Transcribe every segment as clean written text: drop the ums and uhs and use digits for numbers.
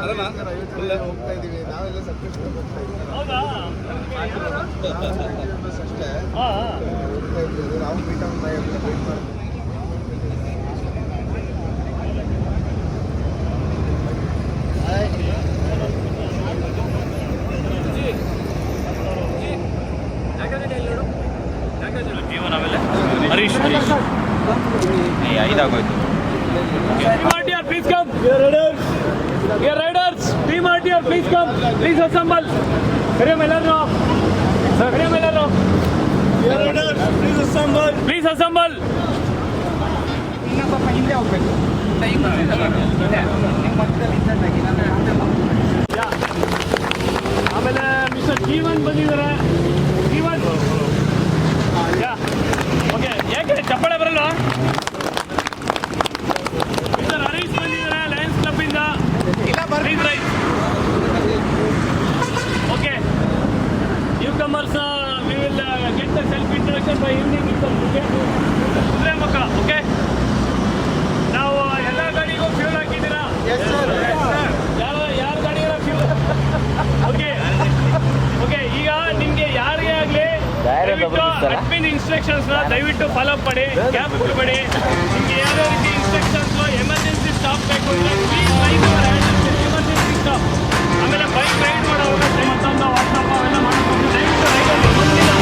ಹೋಗ್ತಾ ಇದೀವಿ, ನಾವೆಲ್ಲ ಸಕ್ಸಸ್ಫುಲ್ ಹೋಗ್ತಾ ಇದ್ದೀವಿ ಅಷ್ಟೇ. ಹೋಗ್ತಾ ಇದ್ದೀವಿ, ನಾವು ಮೀಟ್ ಮಾಡ್ತೀವಿ. ಜೀವನ ಆಮೇಲೆ ಹರೀಶ್ ಐದಾಗೋಯ್ತು. Please come riders, team RTR please come, please assemble. ಕರಿಯಮ್ ಎಲ್ಲರೂ, ಕರಿಯಮ್ ಎಲ್ಲರೂ, ಪ್ಲೀಸ್ ಅಸೆಂಬಲ್. ಇನ್ನೊಬ್ಬ ಹಿಂದೆ ಹೋಗ್ಬೇಕು. ಆಮೇಲೆ ಮಿಸ್ಟರ್ ಜೀವನ್ ಬಂದಿದ್ದಾರೆ. ಜೀವನ್ ಓಕೆ, ಯಾಕೆ ಚಪ್ಪಾಳೆ ಬರಲ್ಲ? ಮಿಸ್ಟರ್ ಹರೀಶ್ ಬಂದಿದ್ದಾರೆ ಲಯನ್ಸ್ ಕ್ಲಬ್ ಇಂದ. Please right. Okay, newcomers we will get the self introduction by evening in Kudremukh. Okay, ನಾವು ಎಲ್ಲ ಗಾಡಿಗೂ ಫ್ಯೂಲ್ ಹಾಕಿದ್ದೀರಾ? ಯಾರ ಗಾಡಿಗಳ ಫ್ಯೂಲ್? ಓಕೆ ಓಕೆ, ಈಗ ನಿಮಗೆ ಯಾರಿಗೆ ಆಗಲಿ ಅಡ್ಮಿನ್ ಇನ್ಸ್ಟ್ರಕ್ಷನ್ಸ್ ದಯವಿಟ್ಟು ಫಾಲೋ ಅಪ್ ಮಾಡಿ, ಕ್ಯಾಬ್ ಬಿಡಬೇಡಿ. ನಿಮಗೆ ಯಾವುದೇ ರೀತಿ ಇನ್ಸ್ಟ್ರಕ್ಷನ್ಸ್ ಎಮರ್ಜೆನ್ಸಿ ಸ್ಟಾಪ್ ಬೇಕು ಅಂದರೆ ಪ್ಲೀಸ್ ರೈಡ್ ಎಮರ್ಜೆನ್ಸಿ ಸ್ಟಾಪ್. ಆಮೇಲೆ ಬೈಕ್ ರೈಡ್ ಮಾಡೋವಾಗ ಮತ್ತೊಂದು ವಾಟ್ಸಪ್ ಅವೆಲ್ಲ ಮಾಡ್ಕೊಂಡು ದಯವಿಟ್ಟು ರೈಡಲ್ಲಿ ಬಂದಿಲ್ಲ.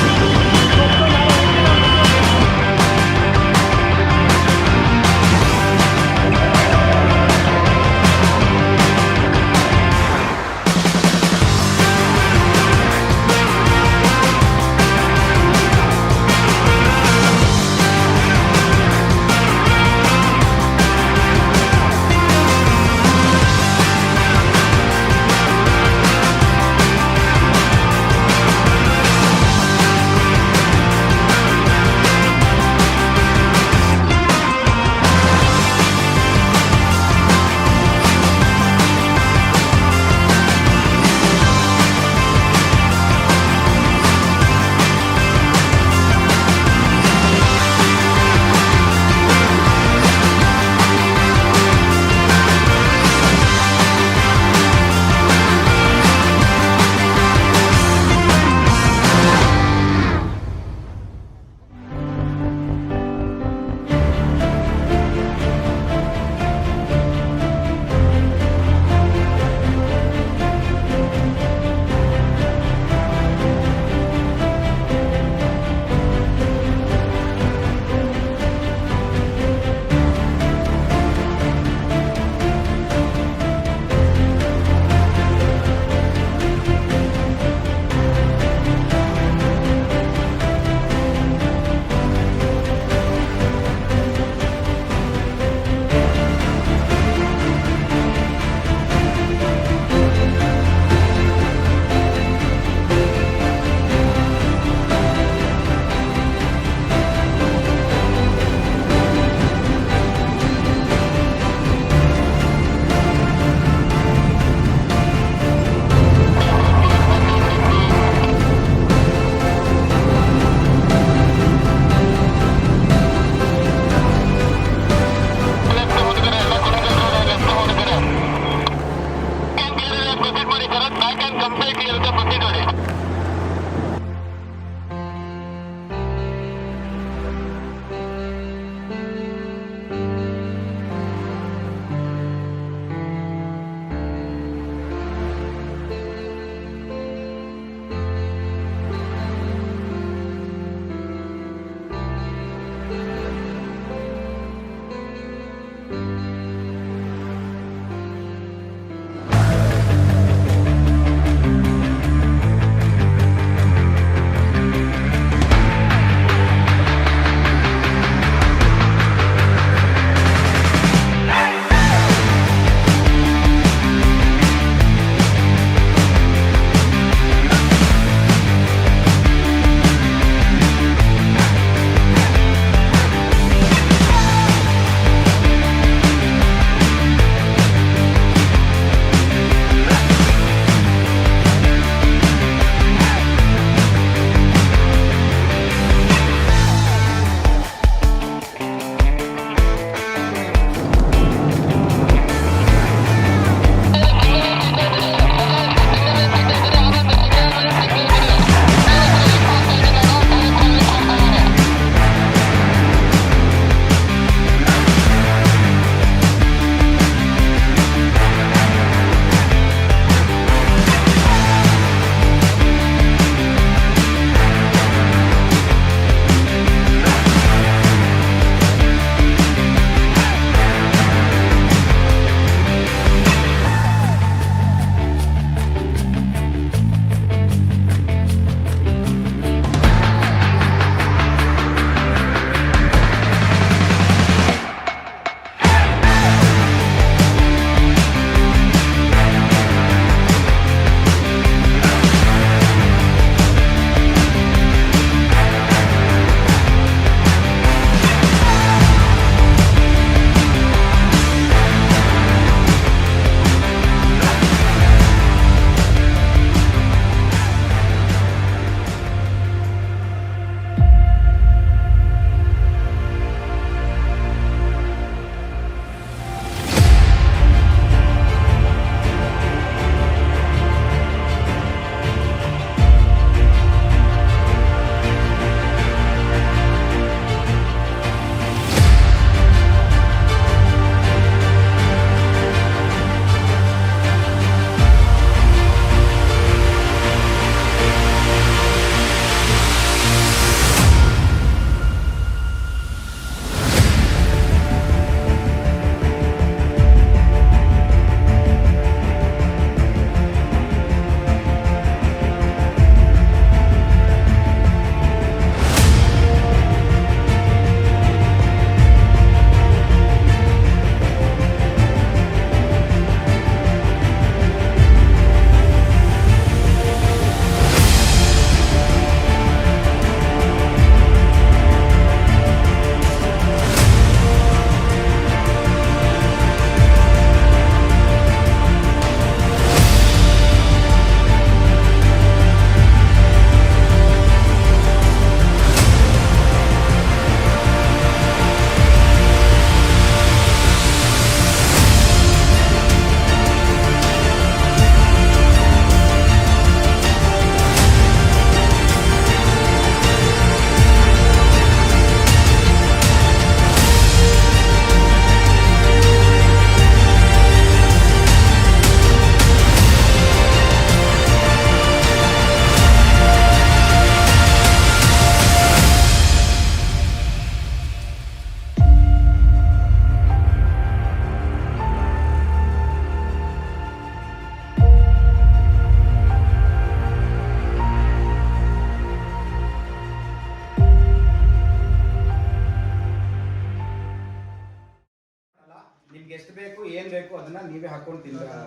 ನೀವೇ ಹಾಕೊಂಡು ತಿಂತೀರಾ?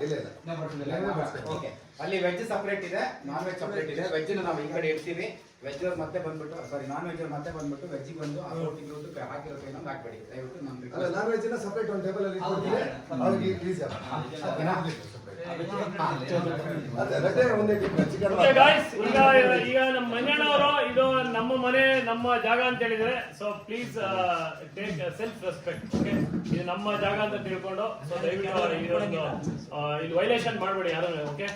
ಇಲ್ಲ ಓಕೆ, ಅಲ್ಲಿ ವೆಜ್ ಸಪ್ರೇಟ್ ಇದೆ, ನಾನ್ ವೆಜ್ ಸಪ್ರೇಟ್ ಇದೆ. ವೆಜ್ ನಾವು ಈ ಕಡೆ ಇಡ್ತೀವಿ, ವೆಜ್ ಮತ್ತೆ ಬಂದ್ಬಿಟ್ಟು ಸಾರಿ ನಾನ್ ವೆಜ್ ಮತ್ತೆ ಬಂದ್ಬಿಟ್ಟು ವೆಜ್ಜಿಗೆ ಬಂದು ಹಾಕಿರೋ ಕೈನ ಹಾಕ್ಬೇಡಿ ದಯವಿಟ್ಟು. ನಾನ್ ವೆಜ್ ಸಪ್ರೇಟ್ ಒಂದು ಟೇಬಲ್ ಅಲ್ಲಿ ಇಟ್ಕೊಡ್ತೀವಿ ಅವ್ರಿಗೆ ಈಸಿ ಈಗ ನಮ್ಮ ಮಂಜಣ್ಣವರು ಇದು ನಮ್ಮ ಮನೆ ನಮ್ಮ ಜಾಗ ಅಂತ ಹೇಳಿದ್ರೆ, so please take self respect. Okay, ಇದು ನಮ್ಮ ಜಾಗ ಅಂತ ತಿಳ್ಕೊಂಡು ಸೊ ದಯವಿಟ್ಟು ಇಲ್ಲಿ ವೈಲೇಷನ್ ಮಾಡಬೇಡಿ ಯಾರು. Okay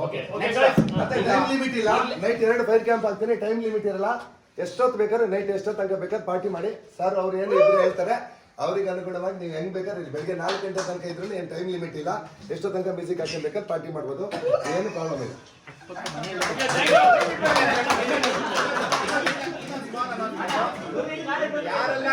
okay okay time limit ಇಲ್ಲ. ನೈಟ್ 2 ಫೈರ್ ಕ್ಯಾಂಪ್ ಆಗ್ತೀನಿ, ಟೈಮ್ ಲಿಮಿಟ್ ಇರಲ್ಲ. ಎಷ್ಟೊತ್ತು ಬೇಕಾದ್ರೆ ನೈಟ್ ಎಷ್ಟೊತ್ತು ತನಕ ಬೇಕಾದ್ರೆ ಪಾರ್ಟಿ ಮಾಡಿ. ಸರ್ ಅವ್ರು ಏನು ಇದ್ರೆ ಹೇಳ್ತಾರೆ, ಅವ್ರಿಗೆ ಅನುಗುಣವಾಗಿ ನೀವು ಹೆಂಗ್ ಬೇಕಾದ್ರೆ ಇಲ್ಲಿ ಬೆಳಿಗ್ಗೆ 4 ಗಂಟೆ ತನಕ ಇದ್ರೂ ಏನು ಟೈಮ್ ಲಿಮಿಟ್ ಇಲ್ಲ. ಎಷ್ಟೋ ತನಕ ಮ್ಯೂಸಿಕ್ ಹಾಕೊಂಡು ಬೇಕಾದ್ರೆ ಪಾರ್ಟಿ ಮಾಡ್ಬೋದು, ಏನು ಪ್ರಾಬ್ಲಮ್ ಇಲ್ಲ. ಯಾರೆಲ್ಲ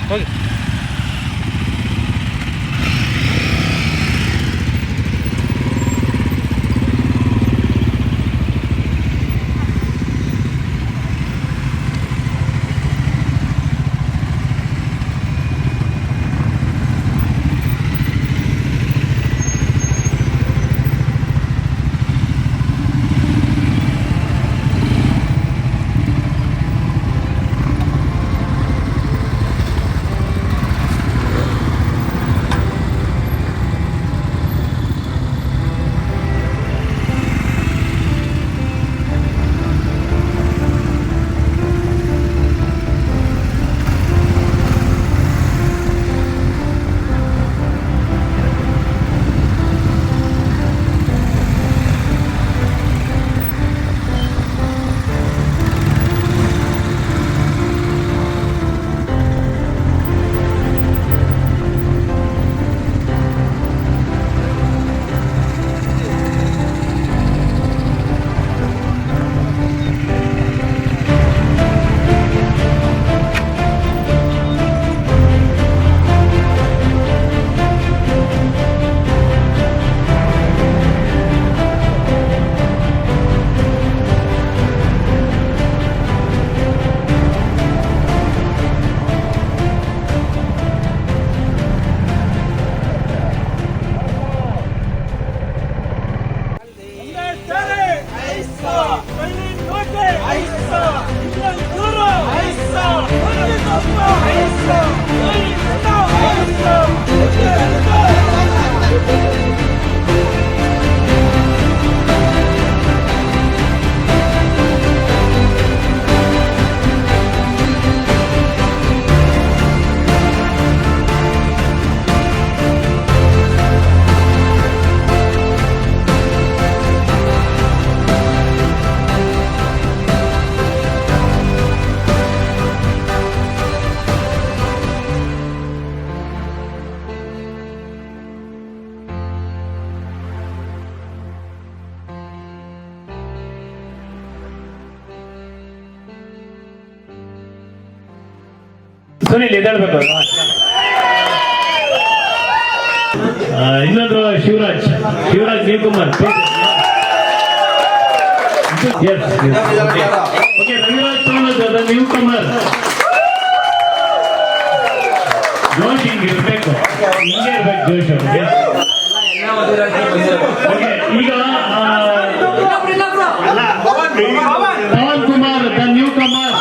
ಹೋಗಿ ಸುನಿಲ್ ಎದ್ದೇಳ್ಬೇಕು. ಇನ್ನೊಂದು ಶಿವರಾಜ್ ನೀಲ್ಕುಮಾರ್. ಓಕೆ, ರವಿರಾಜ್ ಸೋಲದ ನ್ಯೂಕಮರ್. ಜೋಶ್ ಹಿಂಗಿರ್ಬೇಕು, ಹಿಂಗೆ ಇರ್ಬೇಕು ಜೋಶ್ ಅವ್ರಿಗೆ. ಈಗ Pawan Kumar the newcomer.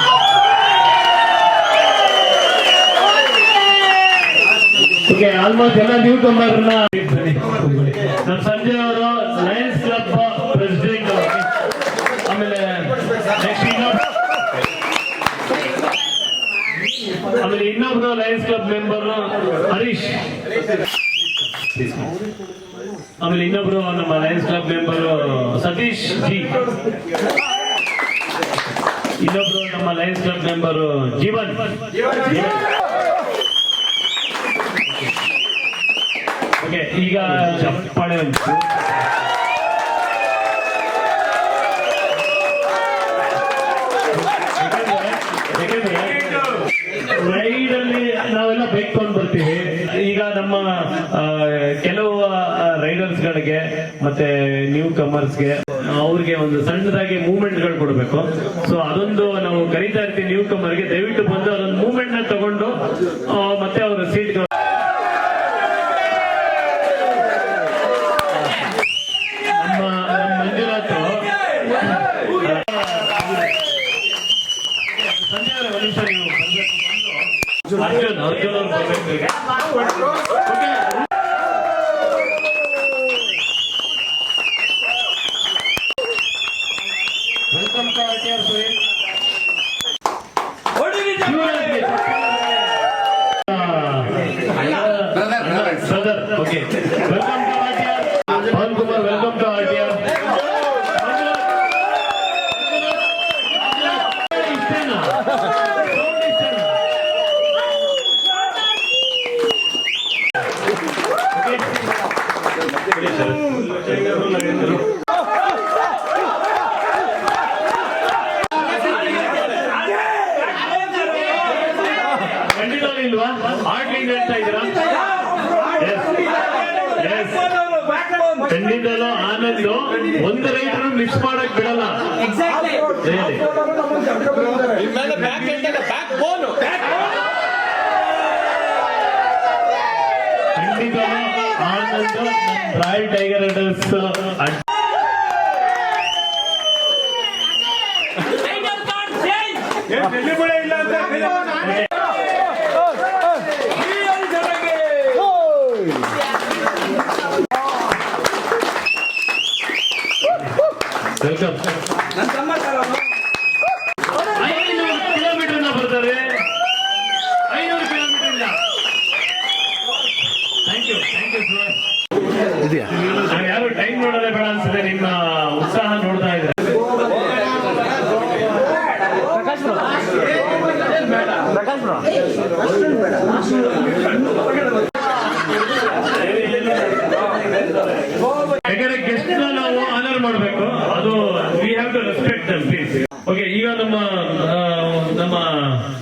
Okay, almost ಎಲ್ಲ ನ್ಯೂ ಕಮರ್ ನಮ್ಮ ಸಂಜಯ್ ಅವರು ಲಯನ್ಸ್ ಕ್ಲಬ್ ಪ್ರೆಸಿಡೆಂಟ್. ಆಮೇಲೆ ಇನ್ನೊಬ್ರು ಲಯನ್ಸ್ ಕ್ಲಬ್ ಮೆಂಬರ್ ಹರೀಶ್. ಆಮೇಲೆ ಇನ್ನೊಬ್ರು ನಮ್ಮ Lions club member Satish G. ಇನ್ನೊಬ್ರು ನಮ್ಮ Lions club member Jeevan. Okay, ಈಗ ಚಪ್ಪಾಳೆ ಉಂಟು. ಯಾಕೆಂದ್ರೆ ಬೈಕ್ ತಗೊಂಡ್ ಬರ್ತೀವಿ. ಈಗ ನಮ್ಮ ಕೆಲವು ರೈಡರ್ಸ್ ಗಳಿಗೆ ಮತ್ತೆ ನ್ಯೂ ಕಮರ್ಸ್ಗೆ ಅವ್ರಿಗೆ ಒಂದು ಸಣ್ಣದಾಗಿ ಮೂವ್ಮೆಂಟ್ ಗಳು ಕೊಡ್ಬೇಕು. ಸೊ ಅದೊಂದು ನಾವು ಕರೀತಾ ಇರ್ತೀವಿ ನ್ಯೂ ಕಮರ್ಗೆ, ದಯವಿಟ್ಟು ಬಂದು ಅದೊಂದು ಮೂವ್ಮೆಂಟ್ ನ ತಗೊಂಡು ಮತ್ತೆ ಅವರ ಸೀಟ್ ಮಂಜುನಾಥ್ ಅರ್ಜುನ್ ಅವ್ರು ಬರ್ಬೇಕು ಈಗ. Welcome to RTR Suresh. Brother, okay. Welcome to RTR. Pawan Kumar, welcome to RTR. ಇಲ್ವಾ ಆಡ್ಲಿಂಗ್ ಹೇಳ್ತಾ ಇದ್ದೀರಾ? ಖಂಡಿತಲೂ ಆನಂದ್ ಒಂದು ರೈತರು ಮಿಸ್ ಮಾಡಕ್ ಬಿಡಲ್ಲ. ಖಂಡಿತಲೂ Anand royal tiger riders welcome. 500 kilometre ಬರ್ತಾರೆ, 500 ಕಿಲೋಮೀಟರ್. Thank you sir. ನಾವು ಯಾರು ಟೈಮ್ ನೋಡೋದೇ ಬೇಡ ಅನ್ಸುತ್ತೆ, ನಿಮ್ಮ ಉತ್ಸಾಹ ನೋಡ್ತಾ ಇದ್ದಾರೆ. ಯಾಕಂದ್ರೆ ಗೆಸ್ಟ್ ನಾವು ಆನರ್ ಮಾಡಬೇಕು, ಅದು we have to respect them please. Okay, ಈಗ ನಮ್ಮ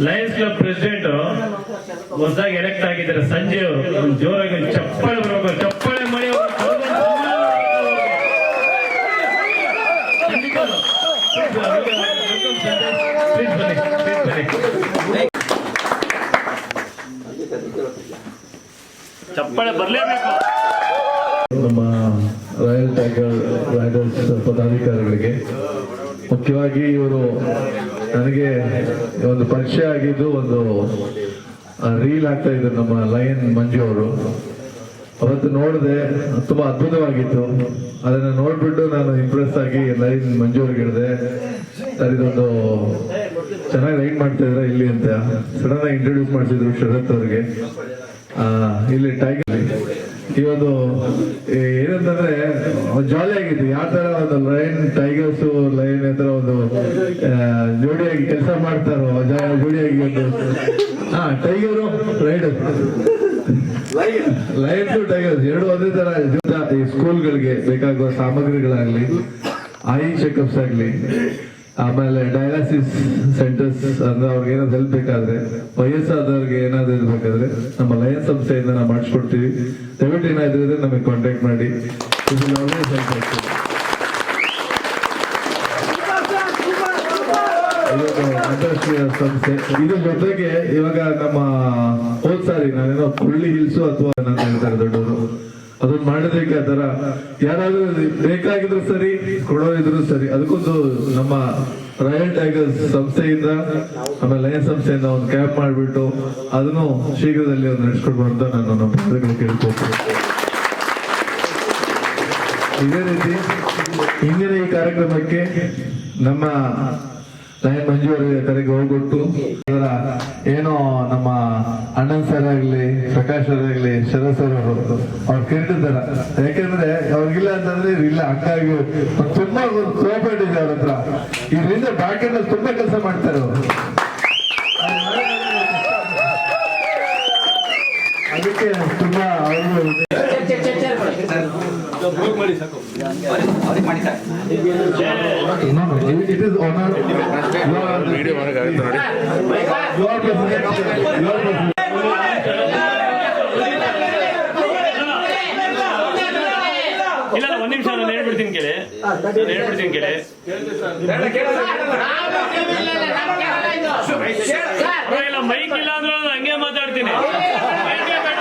ಲಯನ್ಸ್ ಕ್ಲಬ್ ಪ್ರೆಸಿಡೆಂಟ್ ಹೊಸದಾಗಿ ಎಲೆಕ್ಟ್ ಆಗಿದ್ದಾರೆ ಸಂಜಯ್ ಅವರು. ಜೋರಾಗಿ ಚಪ್ಪಾಳೆ ಬರಬೇಕು, ಚಪ್ಪಾಳೆ ಮಾಡಿ ಚಪ್ಪಾಳೆ ಬರಲೇಬೇಕು. ನಮ್ಮ ರಾಯಲ್ ಟೈಗರ್ ರೈಡರ್ಸ್ ಪದಾಧಿಕಾರಿಗಳಿಗೆ, ಮುಖ್ಯವಾಗಿ ಇವರು ನನಗೆ ಒಂದು ಪರಿಚಯ ಆಗಿದ್ದು ಒಂದು ರೀಲ್ ಆಗ್ತಾ ಇದ್ರು ನಮ್ಮ ಲಯನ್ ಮಂಜು ಅವರು. ಅವತ್ತು ನೋಡಿದೆ, ತುಂಬಾ ಅದ್ಭುತವಾಗಿತ್ತು. ಅದನ್ನ ನೋಡ್ಬಿಟ್ಟು ನಾನು ಇಂಪ್ರೆಸ್ ಆಗಿ ಲಯನ್ ಮಂಜು ಅವ್ರಿಗೆ ಹೇಳಿದೆ, ಸರ್ ಇದೊಂದು ಚೆನ್ನಾಗಿ ರೈಡ್ ಮಾಡ್ತಾ ಇದ್ರ ಇಲ್ಲಿ ಅಂತ. ಸಡನ್ ಆಗಿ ಇಂಟ್ರೊಡ್ಯೂಸ್ ಮಾಡಿಸಿದ್ರು ಶರತ್ ಅವ್ರಿಗೆ. ಇಲ್ಲಿ ಟೈಗರ್ ಈ ಒಂದು ಏನಂತಂದ್ರೆ ಜಾಲಿ ಆಗಿತ್ತು. ಯಾವ ತರ ಒಂದು ಲಯನ್ ಟೈಗರ್ಸ್ ಲಯನ್ ಹತ್ರ ಒಂದು ಜೋಡಿಯಾಗಿ ಕೆಲಸ ಮಾಡ್ತಾರೋ, ಜೋಡಿಯಾಗಿ ಒಂದು ಟೈಗರು ರೈಡರ್, ಲಯನ್ಸ್ ಟೈಗರ್ಸ್ ಎರಡು ಒಂದೇ ತರ. ಈ ಸ್ಕೂಲ್ಗಳಿಗೆ ಬೇಕಾಗುವ ಸಾಮಗ್ರಿಗಳಾಗ್ಲಿ, ಐ ಚೆಕಪ್ಸ್ ಆಗ್ಲಿ, ಆಮೇಲೆ ಡಯಾಲಿಸಿಸ್ ಸೆಂಟರ್ಸ್ ಅಂದ್ರೆ ಅವ್ರಿಗೆ ಏನಾದ್ರು ಹೆಲ್ಪ್ ಬೇಕಾದ್ರೆ, ವಯಸ್ಸಾದವ್ರಿಗೆ ಏನಾದ್ರು ಇರ್ಬೇಕಾದ್ರೆ ನಮ್ಮ ಲಯನ್ ಸಂಸ್ಥೆಯಿಂದ ನಾವು ಮಾಡಿಸ್ಕೊಡ್ತೀವಿ. ದಯವಿಟ್ಟು ಏನಾದ್ರು ಇದ್ರೆ ನಮಗೆ ಕಾಂಟ್ಯಾಕ್ಟ್ ಮಾಡಿ. ಅಂತಾರಾಷ್ಟ್ರೀಯ ಸಂಸ್ಥೆ. ಇದ್ರ ಜೊತೆಗೆ ಇವಾಗ ನಮ್ಮ ಹೋದ್ ಸಾರಿ ನಾನೇನೋ ಕುಳ್ಳಿ ಹಿಲ್ಸು ಅಥವಾ ಅಂತ ಹೇಳ್ತಾರೆ ದೊಡ್ಡವರು, ಅದನ್ನ ಮಾಡೋದಕ್ಕೆ ಆ ತರ ಯಾರಾದ್ರೂ ಬೇಕಾಗಿದ್ರು ಸರಿ, ಕೊಡೋದಿದ್ರು ಸರಿ, ಅದಕ್ಕೊಂದು ನಮ್ಮ ರಾಯಲ್ ಟೈಗರ್ಸ್ ಸಂಸ್ಥೆಯಿಂದ ಆಮೇಲೆ ಲಯನ್ ಸಂಸ್ಥೆಯಿಂದ ಒಂದು ಕ್ಯಾಂಪ್ ಮಾಡಿಬಿಟ್ಟು ಅದನ್ನು ಶೀಘ್ರದಲ್ಲಿ ಒಂದು ನಡೆಸ್ಕೊಡ್ಬೋ ಅಂತ ನಾನು ನಮ್ಮ ಪ್ರಜೆಗಳು ಕೇಳ್ಕೊಳ್ತೀನಿ. ಇದೇ ರೀತಿ ಇಂದಿನ ಈ ಕಾರ್ಯಕ್ರಮಕ್ಕೆ ನಮ್ಮ ಲಯನ್ ಮಂಜು ಅವರಿಗೆ ಕರೆಗೆ ಹೋಗ್ಬಿಟ್ಟು ಏನೋ ನಮ್ಮ ಅಣ್ಣನ್ ಸರ್ ಆಗ್ಲಿ, ಪ್ರಕಾಶ್ ಸರ್ ಆಗ್ಲಿ, ಶರತ್ ಸರ್ ಅವರು ಅವ್ರು ಕೇಳ್ತಿದ್ದಾರ. ಯಾಕಂದ್ರೆ ಅವ್ರಿಗಿಲ್ಲ ಅಂತಂದ್ರೆ ಇಲ್ಲ, ಹಂಗಾಗಿ ತುಂಬಾ ಕೋಪರೇಟ್ ಇದೆ ಅವ್ರ ಹತ್ರ. ಇದರಿಂದ ಬ್ಯಾಕೆಂಡ್ ತುಂಬಾ ಕೆಲಸ ಮಾಡ್ತಾರೆ ಅವರು. ಅದಕ್ಕೆ ತುಂಬಾ ಅವರು it is honor. You are the ನಾನು ಹೇಳ್ಬಿಡ್ತೀನಿ ಕೇಳಿ. ಇಲ್ಲ ಮೈಕ್ ಇಲ್ಲ ಅಂದ್ರೆ ನಾನು ಹಂಗೆ ಮಾತಾಡ್ತೀನಿ. ಮೈಕೇ ಬೇಡ.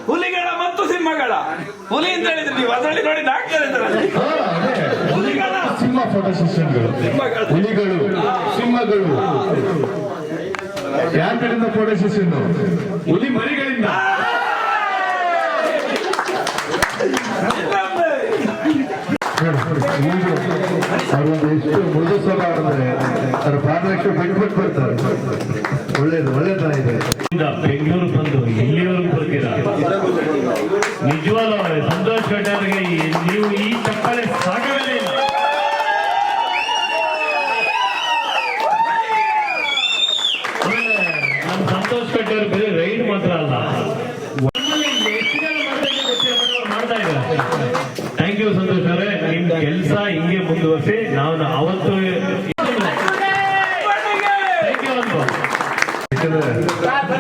ಹುಲಿಗಳ ಮತ್ತು ಸಿಂಹಗಳ. ಹುಲಿ ಅಂತ ಹೇಳಿದ್ರೆ ನೀವು ಅದರಲ್ಲಿ ನೋಡಿ ಹುಲಿಗಳ ಸಿಂಹ ಫೋಟೋ ಸೆಷನ್ಗಳು, ಹುಲಿಗಳು, ಸಿಂಹಗಳು, ಯಾರ ಕಡೆಯಿಂದ ಫೋಟೋ ಸೆಷನ್? ಹುಲಿ ಮರಿಗಳಿಂದ. ಅವ್ರೊಂದು ಎಷ್ಟು ಮೃದು ಸ್ವಭಾವ ಅಂದರೆ ಅವ್ರ ಪಾದರಕ್ಷೆ ಬಿಟ್ಬಿಟ್ಟು ಬರ್ತಾರೆ. ಒಳ್ಳೇದನ ಇದೆ. ಬೆಂಗಳೂರು ಬಂದು ಇಲ್ಲಿವರೆಗೂ ಬರ್ತೀರಾ, ನಿಜವಾಗ್ಲೂ ಸಂತೋಷ್ ಶೆಟ್ಟಿ ಅವರಿಗೆ ನೀವು ಈ ಚಪ್ಪಾಳೆ ಸಾಕವೇ ಇಲ್ಲ. ನಮ್ಮ ಸಂತೋಷ್ ಶೆಟ್ಟಿ ಅವರು ಬೇರೆ ರೈಡ್ ಮಾತ್ರ ಅಲ್ಲ, ಮಾಡ್ತಾ ಇದ್ದಾರೆ. ಥ್ಯಾಂಕ್ ಯು ಸಂತೋಷ್ ಅವರೇ, ನಿಮ್ ಕೆಲಸ ಹಿಂಗೆ ಮುಂದುವರಿಸಿ. ನಾವು ಅವತ್ತು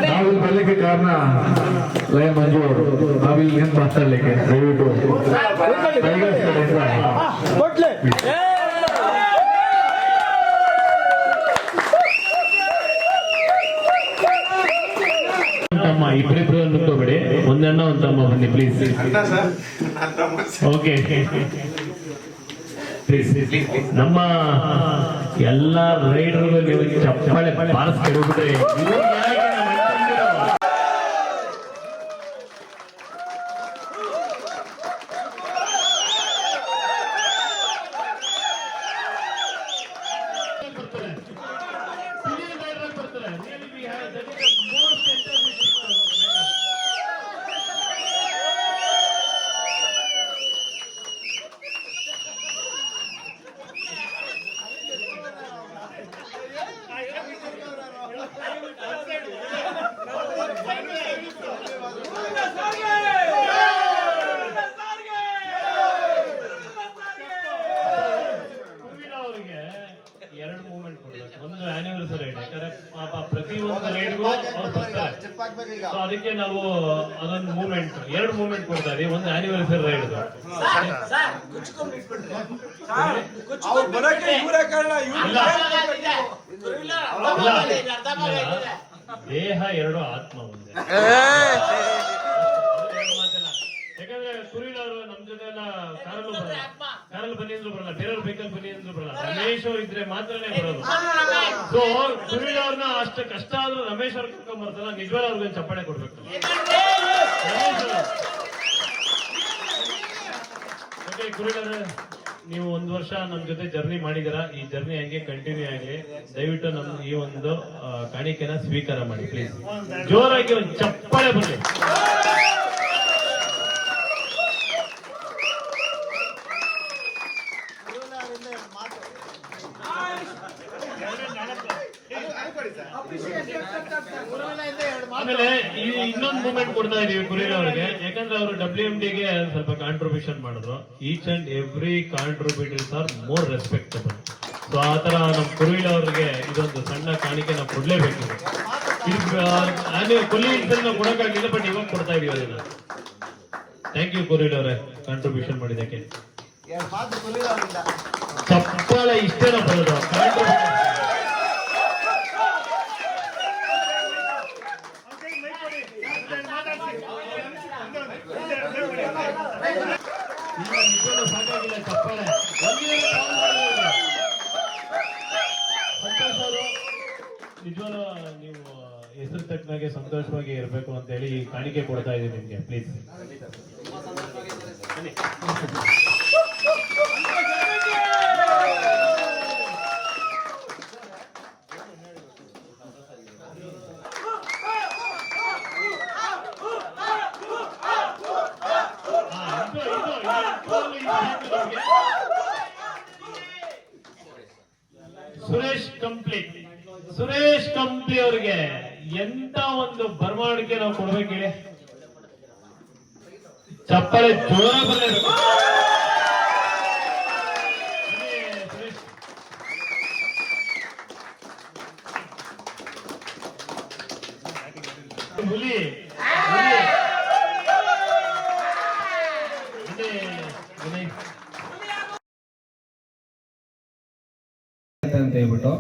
ನಾವು ಬರ್ಲಿಕ್ಕೆ ಕಾರಣ ಲಯ ಮಂಜು ಅವರು. ನಾವಿಲ್ಲಿ ಏನ್ ಮಾತಾಡ್ಲಿಕ್ಕೆ ದಯವಿಟ್ಟು ತಮ್ಮ ಇಬ್ಬರಿಬ್ರು ನಿಂತ್ಕೋಬೇಡಿ, ಒಂದಣ್ಣ ಒಂದ್ ತಮ್ಮ ಬನ್ನಿ ಪ್ಲೀಸ್. Okay please. ನಮ್ಮ ಎಲ್ಲ ರೈಡರ್ಗಳು ನೀವು ಚಪ್ಪಾಳೆ ಬಾರಿಸ್ ಕೆಡಬಿಟ್ರೆ ಎರಡು ಮೂವ್ಮೆಂಟ್ ಕೊಡ್ಬೇಕು. ಒಂದು ಆನಿವರ್ಸರಿ ರೈಡ್, ಯಾಕಂದ್ರೆ ಪಾಪ ಪ್ರತಿಯೊಂದು ರೈಡ್ಗೂ ಅವ್ರು ಬರ್ತಾರೆ. ಸೊ ಅದಕ್ಕೆ ನಾವು ಅದೊಂದು ಮೂವ್ಮೆಂಟ್, ಎರಡು ಮೂವ್ಮೆಂಟ್ ಕೊಡ್ತಾ ಇದೀವಿ. ಒಂದು ಆನಿವರ್ಸರಿ ರೈಡ್. ದೇಹ ಎರಡು, ಆತ್ಮ ಒಂದೇ. ಯಾಕಂದ್ರೆ ಸುನೀಲ್ ಅವರು ನಮ್ ಜೊತೆ ಎಲ್ಲ ಕಾರಲ್ಲಿ ಬನ್ನಿ ಅಂದ್ರು ಬರಲ್ಲ, ಬೇರೆಯವ್ರ ಬೈಕಲ್ಲಿ ಬನ್ನಿ ಅಂದ್ರು ಬರಲ್ಲ. ರಮೇಶ್ ಅವ್ರು ಇದ್ರೆ ಮಾತ್ರನೇ ಬರೋದು. ಸೊ ಸುನೀಲ್ ಅವ್ರನ್ನ ಅಷ್ಟು ಕಷ್ಟ ಆದ್ರೂ ರಮೇಶ್ ಅವ್ರ ಕರ್ಕೊಂಡ್ ಬರ್ತಾರ. ನಿಜವಾಗ್ಲೂ ಅವ್ರಿಗೆ ಚಪ್ಪಾಳೆ ಕೊಡ್ಬೇಕು. ಓಕೆ ಕುರಿಲ್ ಅವ್ರೆ, ನೀವು ಒಂದು ವರ್ಷ ನಮ್ ಜೊತೆ ಜರ್ನಿ ಮಾಡಿದಿರಾ. ಈ ಜರ್ನಿ ಹಂಗೆ ಕಂಟಿನ್ಯೂ ಆಗಲಿ. ದಯವಿಟ್ಟು ನಮ್ ಈ ಒಂದು ಕಾಣಿಕೆನ ಸ್ವೀಕಾರ ಮಾಡಿ ಪ್ಲೀಸ್. ಜೋರಾಗಿ ಒಂದು ಚಪ್ಪಾಳೆ ಬರಲಿ. ಆಮೇಲೆ ಇನ್ನೊಂದು ಮೂವ್ಮೆಂಟ್ ಕೊಡ್ತಾ ಇದೀವಿ ಕುರಿಲ್ ಅವರಿಗೆ. ಯಾಕಂದ್ರೆ ಅವರು WMD ಗೆ ಸ್ವಲ್ಪ ಕಾಂಟ್ರಿಬ್ಯೂಷನ್ ಮಾಡಿದ್ರು. Each and every contributors are more respectable. So ಆ ತರ ನಮ್ ಕುರಿಲ್ ಅವ್ರಿಗೆ ಇದೊಂದು ಸಣ್ಣ ಕಾಣಿಕೆ ನಾವು ಕೊಡ್ಲೇಬೇಕು. ಕೊಲ್ಲಿ ನಾವು ಕೊಡಕ್ಕಾಗಿಲ್ಲ, ಬಟ್ ಇವಾಗ ಕೊಡ್ತಾ ಇದೀವಿ ಅದನ್ನ. ಥ್ಯಾಂಕ್ ಯು ಕುರಿಲ್ ಅವರೇ, ಕಾಂಟ್ರಿಬ್ಯೂಷನ್ ಮಾಡಿದ್ದಕ್ಕೆ. ಚಪ್ಪಾಳೆ ಇಷ್ಟೇನ ಬರೋದು. ಸಾಕಾಗಿಲ್ಲ ಚಪ್ಪಾಳೆ. ಸಂತೋಷ್ ಅವರು ನಿಜವಾಗ್ಲೂ ನೀವು ಹೆಸರು ತಕ್ಕನಾಗೆ ಸಂತೋಷವಾಗಿ ಇರಬೇಕು ಅಂತ ಹೇಳಿ ಈ ಕಾಣಿಕೆ ಕೊಡ್ತಾ ಇದ್ದೀನಿ ನಿಮ್ಗೆ. ಪ್ಲೀಸ್ ಸುರೇಶ್ ಕಂಪ್ಲಿ ಅವ್ರಿಗೆ ಎಂತ ಒಂದು ಬರಮಾಡಿಕೆ ನಾವು ಕೊಡ್ಬೇಕು ಹೇಳಿ. ಚಪ್ಪಳೆ ಜೋರ ಬರಬೇಕು. ಹುಲಿ ಅಂತ ಹೇಳ್ಬಿಟ್ಟು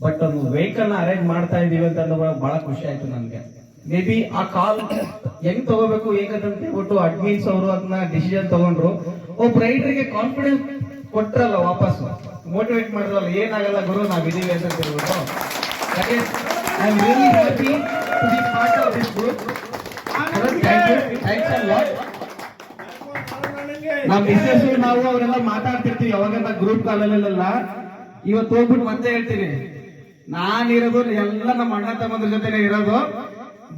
ಬಟ್ ಒಂದು ವೆಹಿಕಲ್ ಅರೇಂಜ್ ಮಾಡ್ತಾ ಇದೀವಿ ಅಂತ ಬಹಳ ಖುಷಿ ಆಯ್ತು ನನ್ಗೆ. ಮೇ ಬಿ ಆ ಕಾಲ್ ಹೆಂಗ್ ತಗೋಬೇಕು ಹೇಗಂತ ಹೇಳ್ಬಿಟ್ಟು ಅಡ್ಮಿನ್ಸ್ ಅವರು ಅದನ್ನ ಡಿಸಿಷನ್ ತಗೊಂಡ್ರು. ಒಬ್ಬ ರೈಡರ್ಗೆ ಕಾನ್ಫಿಡೆನ್ಸ್ ಕೊಟ್ರಲ್ಲ, ವಾಪಸ್ ಮೋಟಿವೇಟ್ ಮಾಡಿದ್ರಲ್ಲ, ಏನಾಗಲ್ಲ ಗುರು ನಾವಿದೀವಿ ಅಂತ ಹೇಳ್ಬಿಟ್ಟು. I am really happy to be part of this group. Thanks a lot. ನಮ್ಮ ಮಿಸ್ಸಸ್ ನಾವು ಅವರೆಲ್ಲ ಮಾತಾಡ್ತಿರ್ತೀವಿ ಯಾವಾಗೆಲ್ಲ ಗ್ರೂಪ್ ಕಾಲಲ್ಲೆಲ್ಲ. ಇವತ್ತು ಹೋಗ್ಬಿಟ್ಟು ಮತ್ತೆ ಹೇಳ್ತೀವಿ, ನಾನಿರೋದು ಎಲ್ಲ ನಮ್ಮ ಅಣ್ಣ ತಮ್ಮದ್ರ ಜೊತೆನೆ ಇರೋದು.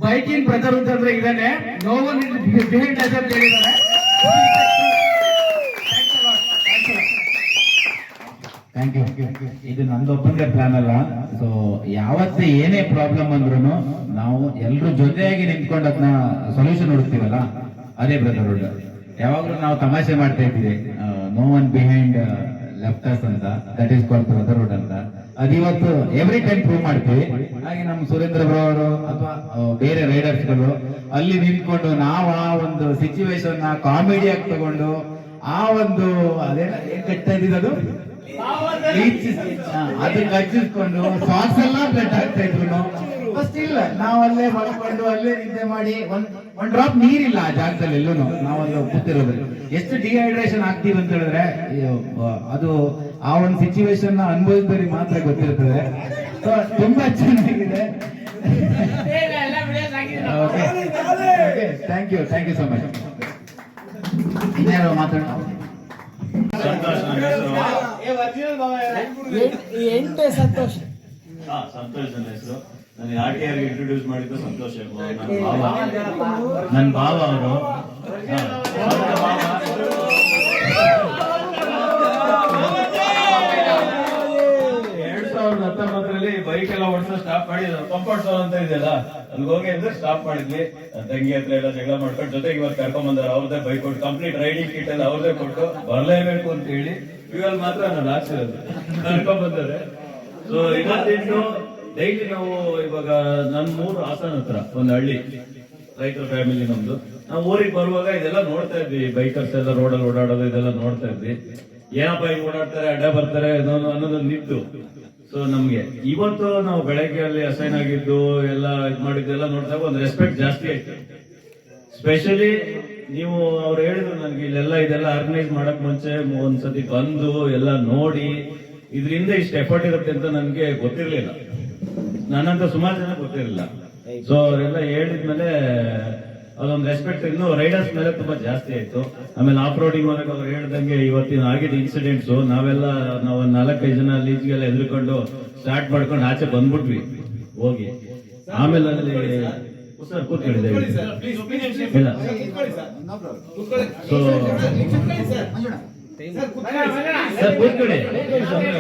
ಬೈಕಿಂಗ್ ಬ್ರದರ್ ಅಂತಂದ್ರೆ ಇದಾನೆ, ನೋ ಒನ್ ಬಿಹೈಂಡ್ ಅಸ್ ಅಂತ ಹೇಳಿದ್ದಾರೆ. Thank you. ಇದು ನಂದೊಬ್ಬಂದೇ ಪ್ಲಾನ್ ಅಲ್ಲ. ಸೊ ಯಾವತ್ತೇ ಏನೇ ಪ್ರಾಬ್ಲಮ್ ಅಂದ್ರೂ ನಾವು ಎಲ್ರೂ ಜೊತೆಯಾಗಿ ನಿಂತ್ಕೊಂಡು ಅದನ್ನ ಸೊಲ್ಯೂಷನ್ ಹುಡುಕ್ತೀವಲ್ಲ, ಅದೇ ಬ್ರದರ್ಹುಡ್. ಯಾವಾಗ್ಲೂ ನಾವು ತಮಾಷೆ ಮಾಡ್ತಾ ಇದ್ದೀವಿ, ನೋ ಒನ್ ಬಿಹೈಂಡ್ ಲೆಫ್ಟರ್ಸ್ ಅಂತ, ದಟ್ ಈಸ್ ಕಾಲ್ಡ್ ಬ್ರದರ್ಹುಡ್ ಅಂತ. ಅದಿವತ್ತು ಎವ್ರಿ ಟೈಮ್ ಪ್ರೂವ್ ಮಾಡ್ತೀವಿ. ಹಾಗೆ ನಮ್ಮ ಸುರೇಂದ್ರ ಬ್ರೋ ಅವರು ಅಥವಾ ಬೇರೆ ರೈಡರ್ಸ್ ಗಳು ಅಲ್ಲಿ ನಿಂತ್ಕೊಂಡು ನಾವು ಆ ಒಂದು ಸಿಚುವೇಶನ್ ಕಾಮಿಡಿ ಆಗಿ ತಗೊಂಡು ಆ ಒಂದು ಅದೇನ ಕಟ್ತಾ ಇದ್ದಿದ್ದು ಅದಕ್ಕೆ ಹಚ್ಚಿಸ್ಕೊಂಡು ಸಾಕ್ಸ್ ಎಲ್ಲ ಬ್ಲಡ್ ಆಗ್ತಾ ಇದ್ರು. ಸ್ಟಿಲ್ ನಾವು ಅಲ್ಲೇ ಮಾಡ್ಕೊಂಡು ಅಲ್ಲೇ ನಿದ್ದೆ ಮಾಡಿ ಒಂದ್ ಡ್ರಾಪ್ ನೀರಿಲ್ಲ ಆ ಜಾಗದಲ್ಲಿ ಎಲ್ಲೂ ನಾವೊಂದು ಕೂತಿರೋದು. ಎಷ್ಟು ಡಿಹೈಡ್ರೇಷನ್ ಆಗ್ತೀವಿ ಅಂತ ಹೇಳಿದ್ರೆ ಅದು ಆ ಒಂದು ಸಿಚುವೇಶನ್ ಅನುಭವಿಸಿದವರಿಗೆ ಮಾತ್ರ ಗೊತ್ತಿರ್ತದೆ. ಸೊ ತುಂಬಾ ಚೆನ್ನಾಗಿದೆ. Thank you so much. ಇನ್ನೇನು ಮಾತಾಡ ಸಂತೋಷ್ ನನ್ನ ಹೆಸರು. ಸಂತೋಷ್ ನನ್ನ ಹೆಸರು. ನನಗೆ RTR ಇಂಟ್ರೊಡ್ಯೂಸ್ ಮಾಡಿದ್ದು ಸಂತೋಷ್. ನನ್ನ ಭಾವ ಅವರು. 2019 ಬೈಕ್ ಎಲ್ಲ ಓಡಿಸೋ ಸ್ಟಾಪ್ ಮಾಡಿ ಕಂಫರ್ಟ್ ಝೋನ್ ಅಂತ ಇದೆಯಲ್ಲ, ಅಲ್ಲಿಗೆ ಹೋಗಿ ಅಂದ್ರೆ ಸ್ಟಾಪ್ ಮಾಡಿದ್ವಿ. ತಂಗಿ ಹತ್ರ ಎಲ್ಲ ಜಗಳ ಮಾಡ್ಕೊಂಡು ಜೊತೆಗೆ ಇವತ್ತು ಕರ್ಕೊಂಡ್ ಬಂದಾರೆ. ಅವ್ರದೇ ಬೈಕ್ ಕೊಟ್ಟು ಕಂಪ್ಲೀಟ್ ರೈಡಿಂಗ್ ಕಿಟ್ ಎಲ್ಲ ಅವ್ರದೇ ಕೊಟ್ಟು ಬರಲೇಬೇಕು ಅಂತ ಹೇಳಿ ಇವಾಗ ಮಾತ್ರ ನಾನು ಹಾಕ್ಸಿರೋದು ಕರ್ಕೊಂಡ್ ಬಂದಾರೆ. ಸೊ ಇವತ್ತಿಂದು ಡೈಲಿ ನಾವು ಇವಾಗ ನನ್ನ ಮೂರು ಹಾಸನ ಹತ್ರ ಒಂದು ಹಳ್ಳಿ, ರೈತರ ಫ್ಯಾಮಿಲಿ ನಮ್ದು. ನಾವು ಊರಿಗೆ ಬರುವಾಗ ಇದೆಲ್ಲ ನೋಡ್ತಾ ಇದ್ವಿ, ಬೈಕರ್ಸ್ ಎಲ್ಲ ರೋಡಲ್ಲಿ ಓಡಾಡೋದು ಇದೆಲ್ಲ ನೋಡ್ತಾ ಇದ್ವಿ. ಏನಪ್ಪ ಹಿಂಗ್ ಓಡಾಡ್ತಾರೆ, ಅಡ್ಡ ಬರ್ತಾರೆ ಅನ್ನೋದೊಂದು ನಿಂತು. ಸೊ ನಮ್ಗೆ ಇವತ್ತು ನಾವು ಬೆಳಗ್ಗೆ ಅಲ್ಲಿ ಅಸೈನ್ ಆಗಿದ್ದು ಎಲ್ಲ ಇದು ಮಾಡಿದ್ದೆಲ್ಲ ನೋಡಿದಾಗ ಒಂದು ರೆಸ್ಪೆಕ್ಟ್ ಜಾಸ್ತಿ ಆಯ್ತು. ಸ್ಪೆಷಲಿ ನೀವು ಅವ್ರು ಹೇಳಿದ್ರು ನನ್ಗೆ ಇಲ್ಲೆಲ್ಲ ಇದೆಲ್ಲ ಆರ್ಗನೈಸ್ ಮಾಡಕ್ ಮುಂಚೆ ಒಂದ್ಸತಿ ಬಂದು ಎಲ್ಲ ನೋಡಿ ಇದರಿಂದ ಇಷ್ಟು ಎಫರ್ಟ್ ಇರುತ್ತೆ ಅಂತ ನನ್ಗೆ ಗೊತ್ತಿರ್ಲಿಲ್ಲ. ನನ್ನಂತ ಸುಮಾರು ಜನ ಗೊತ್ತಿರಲಿಲ್ಲ. ಸೊ ಅವರೆಲ್ಲ ಹೇಳಿದ್ಮೇಲೆ ಅದೊಂದು ರೆಸ್ಪೆಕ್ಟ್ ಇನ್ನು ರೈಡರ್ಸ್ ಮೇಲೆ ತುಂಬಾ ಜಾಸ್ತಿ ಆಯ್ತು. ಆಮೇಲೆ ಆಫ್ ರೋಡಿಂಗ್ ಹೋದಾಗ ಅವ್ರು ಹೇಳ್ದಂಗೆ ಇವತ್ತಿನ ಆಗಿದ್ದ ಇನ್ಸಿಡೆಂಟ್ಸ್ ನಾವು 4-5 ಜನ ಲೀಚ್ಗೆಲ್ಲ ಎದುರ್ಕೊಂಡು ಸ್ಟಾರ್ಟ್ ಮಾಡ್ಕೊಂಡು ಆಚೆ ಬಂದ್ಬಿಟ್ವಿ ಹೋಗಿ. ಆಮೇಲೆ ಅಲ್ಲಿ ಸರ್ ಕೂತ್ಕೊಂಡಿದ್ದೆ ಇಲ್ಲ. ಸೊ ಸರ್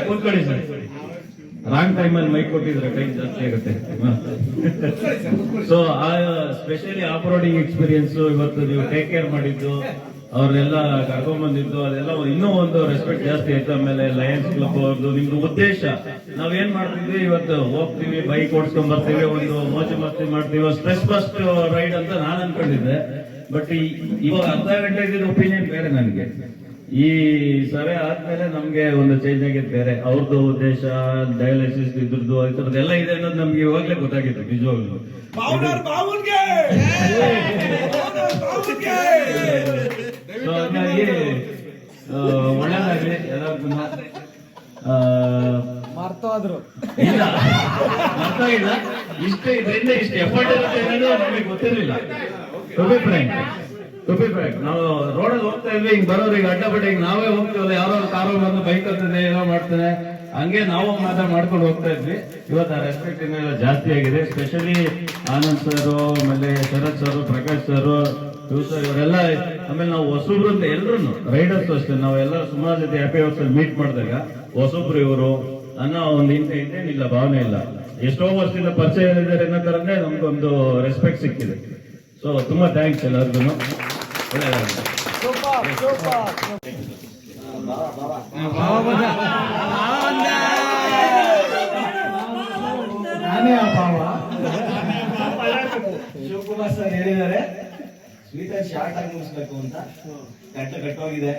ಕೂತ್ಕೊಳ್ಳಿ ಸರ್. ರಾಂಗ್ ಟೈಮ್ ಅಲ್ಲಿ ಮೈಕ್ ಕೊಟ್ಟಿದ್ರೆ ಟೈಮ್ ಜಾಸ್ತಿ ಆಗುತ್ತೆ. ಸೊ ಆ ಸ್ಪೆಷಲಿ ಆಫ್ ರೋಡಿಂಗ್ ಎಕ್ಸ್ಪೀರಿಯನ್ಸ್ ಇವತ್ತು ನೀವು ಟೇಕ್ ಕೇರ್ ಮಾಡಿದ್ದು, ಅವ್ರನ್ನೆಲ್ಲ ಕರ್ಕೊಂಡ್ ಬಂದಿದ್ದು, ಅದೆಲ್ಲ ಇನ್ನೂ ಒಂದು ರೆಸ್ಪೆಕ್ಟ್ ಜಾಸ್ತಿ ಆಯ್ತು. ಆಮೇಲೆ ಲಯನ್ಸ್ ಕ್ಲಬ್ ಅವ್ರದ್ದು ನಿಮ್ದು ಉದ್ದೇಶ, ನಾವೇನ್ ಮಾಡ್ತಿದ್ವಿ ಇವತ್ತು ಹೋಗ್ತೀವಿ, ಬೈಕ್ ಓಡಿಸ್ಕೊಂಡ್ ಬರ್ತೀವಿ, ಒಂದು ಮೋಜು ಮಸ್ತಿ ಮಾಡ್ತೀವಿ, ಸ್ಟ್ರೆಸ್ ಬಸ್ಟ್ ರೈಡ್ ಅಂತ ನಾನು ಅನ್ಕೊಂಡಿದ್ದೆ. ಬಟ್ ಇವಾಗ ಅರ್ಧ ಗಂಟೆ ಇದ್ದಿದ್ದ ಒಪಿನಿಯನ್ ಬೇರೆ ನನಗೆ. ಈ ಸಭೆ ಆದ್ಮೇಲೆ ನಮ್ಗೆ ಒಂದು ಚೇಂಜ್ ಆಗಿದ್ದು ಬೇರೆ. ಅವ್ರದ್ದು ಉದ್ದೇಶ ಡಯಾಲಿಸಿಸ್ ಇದ್ರದ್ದು ಈ ತರದ್ದೆಲ್ಲ ಇದೆ ಅನ್ನೋದು ನಮ್ಗೆ ಇವಾಗ್ಲೇ ಗೊತ್ತಾಗಿತ್ತು ನಿಜವಾಗ್ಲು. ಸೊ ಹಾಗಾಗಿ ಒಳ್ಳೇದಾಗ್ಲಿ ಎಲ್ಲರಿಗೂ. ಮರ್ತೋದ್ರು ಇಲ್ಲ ಮರ್ತೋಗಿಲ್ಲ, ಇಷ್ಟು ಇದರಿಂದ ಇಷ್ಟು ಎಫರ್ಟ್ ಇರುತ್ತೆ ಅನ್ನೋದು ನಮಗೆ ಗೊತ್ತಿರಲಿಲ್ಲ. ನಾವು ರೋಡಲ್ಲಿ ಹೋಗ್ತಾ ಇದ್ವಿ, ಹಿಂಗ್ ಬರೋರಿಗೆ ಅಡ್ಡಪಟ್ಟ ಹಿಂಗ್ ನಾವೇ ಹೋಗ್ತೀವಲ್ಲ, ಯಾರೋ ಕಾರು ಬಂದು ಬೈಕ್ ಹತ್ತದೆ ಏನೋ ಮಾಡ್ತಾನೆ, ಹಂಗೆ ನಾವು ಮಾಡ್ಕೊಂಡು ಹೋಗ್ತಾ ಇದ್ವಿ. ಇವತ್ತು ಆ ರೆಸ್ಪೆಕ್ಟ್ ಇನ್ನೆಲ್ಲ ಜಾಸ್ತಿ ಆಗಿದೆ. ಸ್ಪೆಷಲಿ ಆನಂದ್ ಸರ್, ಆಮೇಲೆ ಶರತ್ ಸರ್, ಪ್ರಕಾಶ್ ಸರ್, ಸರ್ ಇವರೆಲ್ಲ, ಆಮೇಲೆ ನಾವು ಹೊಸಬ್ರು ಅಂತ ಎಲ್ರು ರೈಡರ್ಸ್ ಅಷ್ಟೇ ನಾವೆಲ್ಲ ಸುಮಾರು ಜೊತೆ ಹ್ಯಾಪಿ ಅವರ್ಸ್ ಮೀಟ್ ಮಾಡಿದಾಗ ಹೊಸಬ್ರು ಇವರು ಅನ್ನೋ ಒಂದು ಇಲ್ಲ ಭಾವನೆ ಇಲ್ಲ. ಎಷ್ಟೋ ವರ್ಷದಿಂದ ಪರಿಚಯ ಇದ್ದಾರೆ ಅನ್ನೋ ತರನೇ ನಮ್ಗೊಂದು ರೆಸ್ಪೆಕ್ಟ್ ಸಿಕ್ಕಿದೆ. ಸೊ ತುಂಬಾ ಥ್ಯಾಂಕ್ಸ್ ಎಲ್ಲರಿಗೂ. ಒಳ್ಳೆಯದಾಗಲಿ. ನಾನೇ ಆ ಭಾವ. ಶಿವಕುಮಾರ್ ಸರ್ ಹೇಳಿದ್ದಾರೆ ಸ್ವೀಟ್ ಶಾರ್ಟ್ ಆಗಿ ಮುಗಿಸ್ಬೇಕು ಅಂತ. ಕಟ್ಟೋಗಿದೆ.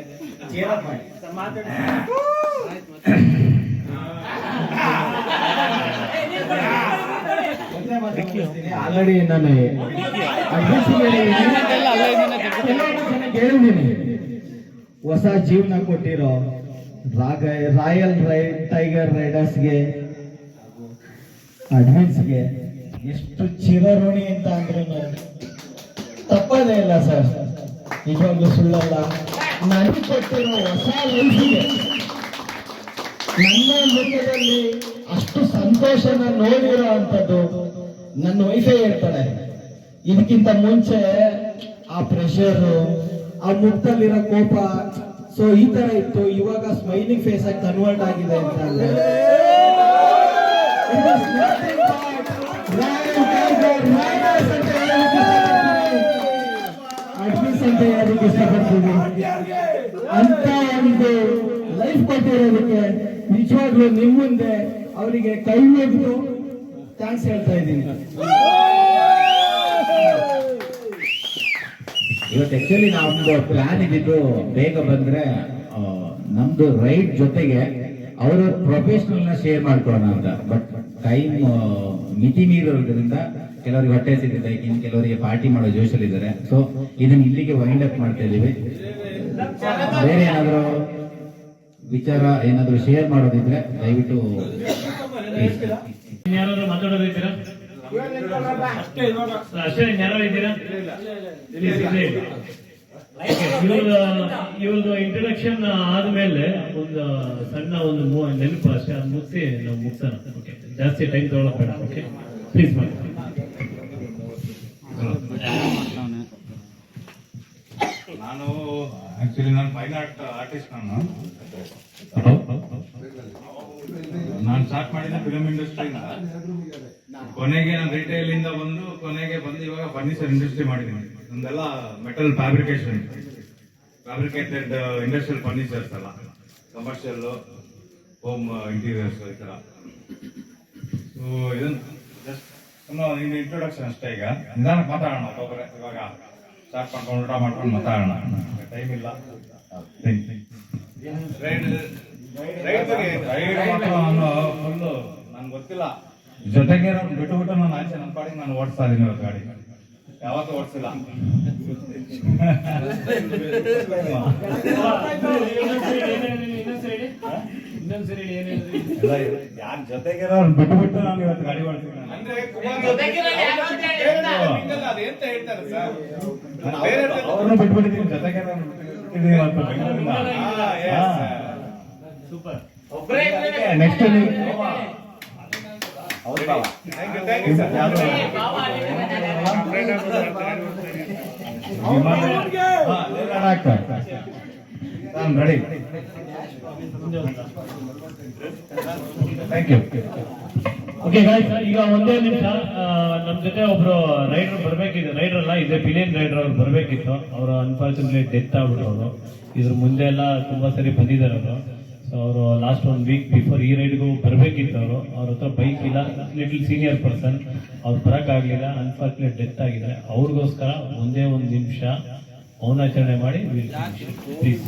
ಆಲ್ರೆಡಿ ನಾನು ಹೇಳಿದ್ದೀನಿ, ಹೊಸ ಜೀವನ ಕೊಟ್ಟಿರೋ ರಾಯಲ್ ಟೈಗರ್ ರೈಡರ್ಸ್ಗೆ, ಅಡ್ಮಿನ್ಸ್ಗೆ ಎಷ್ಟು ಚಿರಋಣಿ ಅಂತ ಅಂದ್ರೆ ತಪ್ಪದೇ ಇಲ್ಲ ಸರ್. ನಿಜವಾಗ್ಲೂ ಸುಳ್ಳಲ್ಲ. ನನಗೆ ಕೊಟ್ಟಿರೋ ಹೊಸ ಲೈಫಿಗೆ, ನನ್ನ ಜೀವನದಲ್ಲಿ ಅಷ್ಟು ಸಂತೋಷನ ನೋಡಿರೋ ಅಂಥದ್ದು ನನ್ನ ವೈಫೈ ಹೇಳ್ತಾಳೆ. ಇದಕ್ಕಿಂತ ಮುಂಚೆ ಆ ಪ್ರೆಷರು, ಆ ಮುಖದಲ್ಲಿರೋ ಕೋಪ, ಸೊ ಈ ತರ ಇತ್ತು. ಇವಾಗ ಸ್ಮೈಲಿಂಗ್ ಫೇಸ್ ಆಗಿ ಕನ್ವರ್ಟ್ ಆಗಿದೆ ಅಂತ ಅಂದ್ರೆ ಅಂತ ಹೇಳೋದಕ್ಕೆ ಇಷ್ಟಪಡ್ತೀವಿ. ಅಂತ ಒಂದು ಲೈಫ್ ಕೊಟ್ಟಿರೋದಕ್ಕೆ ನಿಜವಾಗ್ಲೂ ನಿಮ್ಮ ಮುಂದೆ ಅವರಿಗೆ ಕೈ ಮುಗಿದು ಥ್ಯಾಂಕ್ಸ್ ಹೇಳ್ತಾ ಇದ್ದೀನಿ. ಇವತ್ತು ಆಕ್ಚುಲಿ ನಮ್ದು ಪ್ಲಾನ್ ಇದ್ದಿದ್ದು ಬೇಗ ಬಂದ್ರೆ ನಮ್ದು ರೈಡ್ ಜೊತೆಗೆ ಅವರು ಪ್ರೊಫೆಷನಲ್ ನ ಶೇರ್ ಮಾಡ್ಕೊಳ್ಳೋಣ ಅಂತ. ಬಟ್ ಟೈಮ್ ಮಿತಿ ಮೀರೋದ್ರಿಂದ ಕೆಲವರಿಗೆ ಹೊಟ್ಟೆ ಸಿಗುತ್ತೆ, ಇನ್ನು ಕೆಲವರಿಗೆ ಪಾರ್ಟಿ ಮಾಡೋ ಜೋಶಲ್ಲಿ ಇದ್ದಾರೆ. ಸೊ ಇದನ್ನ ಇಲ್ಲಿಗೆ ವೈಂಡ್ ಅಪ್ ಮಾಡ್ತಾ ಇದೀವಿ. ಬೇರೆ ಏನಾದ್ರು ವಿಚಾರ ಏನಾದ್ರು ಶೇರ್ ಮಾಡೋದಿದ್ರೆ ದಯವಿಟ್ಟು ಯಾರಾದ್ರೂ ಮಾತಾಡೋದಿದ್ದೀರಾ? ಅಷ್ಟೇ ಯಾರು ಇದ್ದೀರಾ? ಇವ್ರದ್ದು ಇಂಟ್ರೊಡಕ್ಷನ್ ಆದ್ಮೇಲೆ ಒಂದು ಸಣ್ಣ ಒಂದು ನೆನಪು ಅಷ್ಟೇ, ಅದು ಮುಗಿಸಿ ನಾವು ಮುಗಿಸೋಣ. ಓಕೆ, ಜಾಸ್ತಿ ಟೈಮ್ ತಗೊಳ್ಳೋಣ. ಓಕೆ, ಪ್ಲೀಸ್ ಮಾಡಿ. ನಾನು ಆಕ್ಚುಲಿ ನಾನು ಫೈನ್ ಆರ್ಟ್ ಆರ್ಟಿಸ್ಟ್. ನಾನು ಸ್ಟಾರ್ಟ್ ಮಾಡಿದ ಫಿಲಮ್ ಇಂಡಸ್ಟ್ರಿಯಿಂದ ಕೊನೆಗೆ ನಾನು ರಿಟೇಲ್ ಇಂದ ಕೊನೆಗೆ ಬಂದು ಇವಾಗ ಫರ್ನಿಚರ್ ಇಂಡಸ್ಟ್ರಿ ಮಾಡಿದ್ದೀನಿ. ನಮ್ದೆಲ್ಲ ಮೆಟಲ್ ಫ್ಯಾಬ್ರಿಕೇಟೆಡ್ ಇಂಡಸ್ಟ್ರಿಯಲ್ ಫರ್ನಿಚರ್ಸ್ ಅಲ್ಲ, ಕಮರ್ಷಿಯಲ್, ಹೋಮ್ ಇಂಟೀರಿಯರ್ಸ್ ಈ ತರ. ಸೊ ಇದನ್ನು ಜಸ್ಟ್ ಇಂಟ್ರೊಡಕ್ಷನ್ ಅಷ್ಟೇ. ಈಗ ನಿಧಾನಕ್ಕೆ ಮಾತಾಡೋಣ. ಇವಾಗ ಸ್ಟಾರ್ಟ್ ಮಾಡ್ಕೊಂಡು ಊಟ ಮಾಡ್ಕೊಂಡು ಮಾತಾಡೋಣ, ಟೈಮ್ ಇಲ್ಲ. ಫುಲ್ಲು ನನ್ಗೆ ಗೊತ್ತಿಲ್ಲ, ಜೊತೆಗೆ ಬಿಟ್ಟು ನಾನು ಆಚೆ ನನ್ನ ಪಾಡಿಗೆ ನಾನು ಓಡಿಸ್ತಾ ಇದೀನಿ. ಇವತ್ತು ಗಾಡಿ ಯಾವತ್ತೂ ಓಡಿಸಿಲ್ಲ. ಯಾರ ಜೊತೆಗೆ ಬಿಟ್ಟು ನಾನು ಇವತ್ತು ಗಾಡಿ ಓಡಿಸ್ತೀನಿ. ಅವ್ರನ್ನ ಬಿಟ್ಬಿಟ್ಟಿದ್ದೀನಿ, ಜೊತೆಗೆ super. Next ready. Thank you. Okay guys, ಈಗ ಒಂದೇ ನಿಮಿಷ, ನಮ್ ಜೊತೆ ಒಬ್ರು ರೈಡರ್ ಬರ್ಬೇಕಿದೆ. ರೈಡರ್ ಅಲ್ಲ, ಇದೆ ಪಿಲಿಯನ್ ರೈಡರ್ ಅವ್ರು ಬರ್ಬೇಕಿತ್ತು. ಅವರು ಅನ್ಫಾರ್ಚುನೇಟ್ಲಿ ಡೆತ್ ಆಗ್ಬಿಟ್ಟು ಅವರು ಇದ್ರ ಮುಂದೆ ಎಲ್ಲ ತುಂಬಾ ಸರಿ ಬಂದಿದ್ದಾರೆ ಅವರು. ಸೊ ಅವರು ಲಾಸ್ಟ್ 1 ವೀಕ್ ಬಿಫೋರ್ ಈ ರೈಡ್ಗೂ ಬರ್ಬೇಕಿತ್ತು. ಅವ್ರ ಹತ್ರ ಬೈಕ್ ಇಲ್ಲ, ಲಿಟಲ್ ಸೀನಿಯರ್ ಪರ್ಸನ್, ಅವ್ರು ಬರಕ್ಕಾಗ್ಲಿಲ್ಲ. ಅನ್ಫಾರ್ಚುನೇಟ್ ಡೆತ್ ಆಗಿದೆ. ಅವ್ರಿಗೋಸ್ಕರ ಒಂದೇ 1 ನಿಮಿಷ ಮೌನಾಚರಣೆ ಮಾಡಿ ಪ್ಲೀಸ್.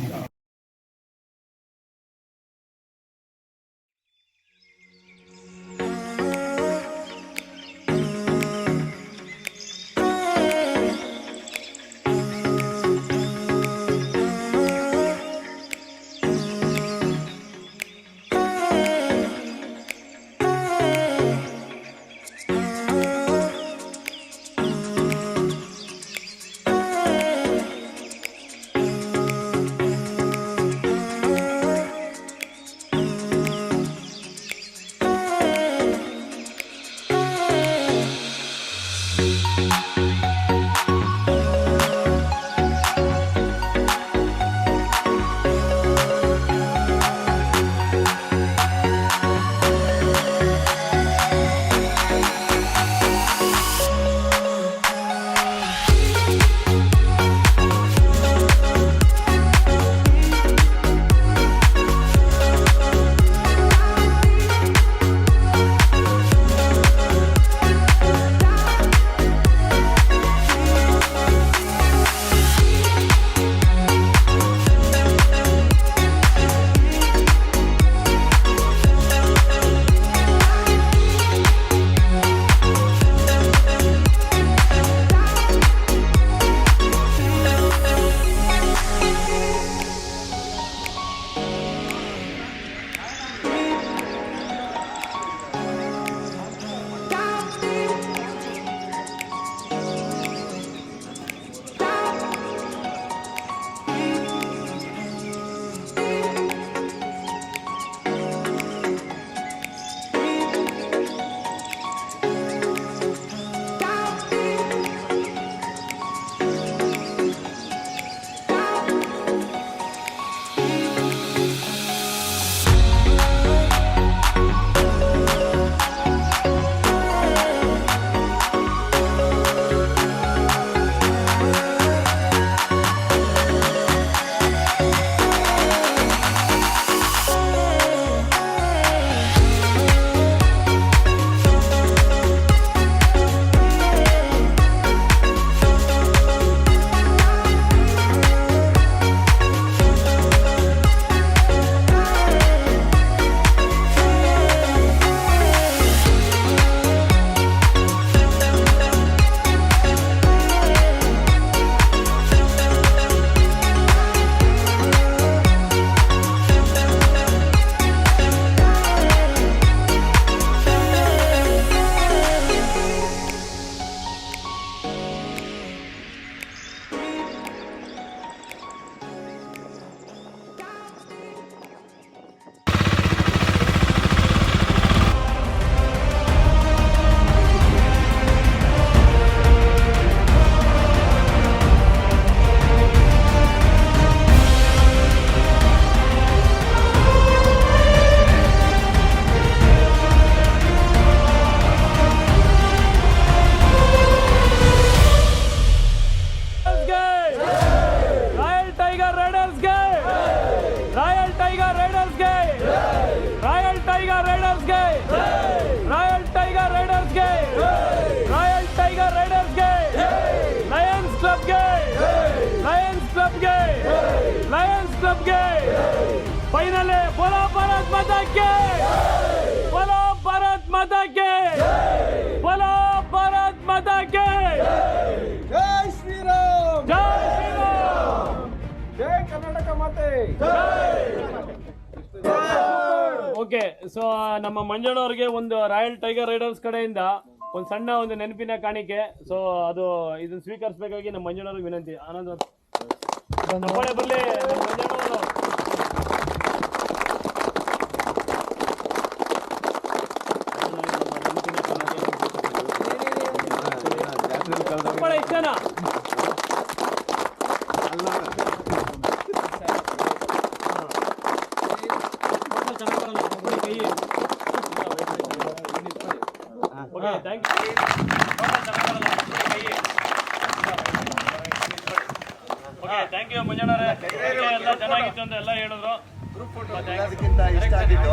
ಟೈಗರ್ ರೈಡರ್ಸ್ಗೆ, ರಾಯಲ್ ಟೈಗರ್ ರೈಡರ್ಸ್ಗೆ, ರಾಯಲ್ ಟೈಗರ್ ರೈಡರ್ಸ್ಗೆ, ಲಯನ್ಸ್ ಕ್ಲಬ್ಗೆ, ಲಯನ್ಸ್ ಕ್ಲಬ್ಗೆ, ಲಯನ್ಸ್ ಕ್ಲಬ್ಗೆ. ಫೈನಲ್ ಬೋಲೋ ಭಾರತ್ ಮಾತಾ ಕಿ, ಬೋಲೋ ಭಾರತ್ ಮಾತಾ ಕಿ, ಬೋಲೋ ಭಾರತ್ ಮಾತಾ ಕಿ. ಜೈ ಶ್ರೀರಾಮ್, ಜೈ ಶ್ರೀರಾಮ್, ಜೈ ಕರ್ನಾಟಕ ಮಾತೆ. ಓಕೆ, ಸೊ ನಮ್ಮ ಮಂಜಣ್ಣವ್ರಿಗೆ ಒಂದು ರಾಯಲ್ ಟೈಗರ್ ರೈಡರ್ಸ್ ಕಡೆಯಿಂದ ಒಂದು ಸಣ್ಣ ಒಂದು ನೆನಪಿನ ಕಾಣಿಕೆ. ಸೊ ಅದು ಇದನ್ನ ಸ್ವೀಕರಿಸಬೇಕಾಗಿ ನಮ್ಮ ಮಂಜಣ್ಣವ್ರಿಗೆ ವಿನಂತಿ. ಆನಂದ್ ನಮ್ಮೊಳೆ ಬರಲಿ ನಮ್ಮ ಮಂಜಣ್ಣವರು. ಇಷ್ಟನಾ? Okay, thank you. Okay, thank you ಮಂಜಣ್ಣವ್ರೆ. ಎಲ್ಲ ಚೆನ್ನಾಗಿತ್ತು ಅಂತ ಎಲ್ಲ ಹೇಳಿದ್ರು. ಅದಕ್ಕಿಂತ ಇಷ್ಟ ಆಗಿದ್ದು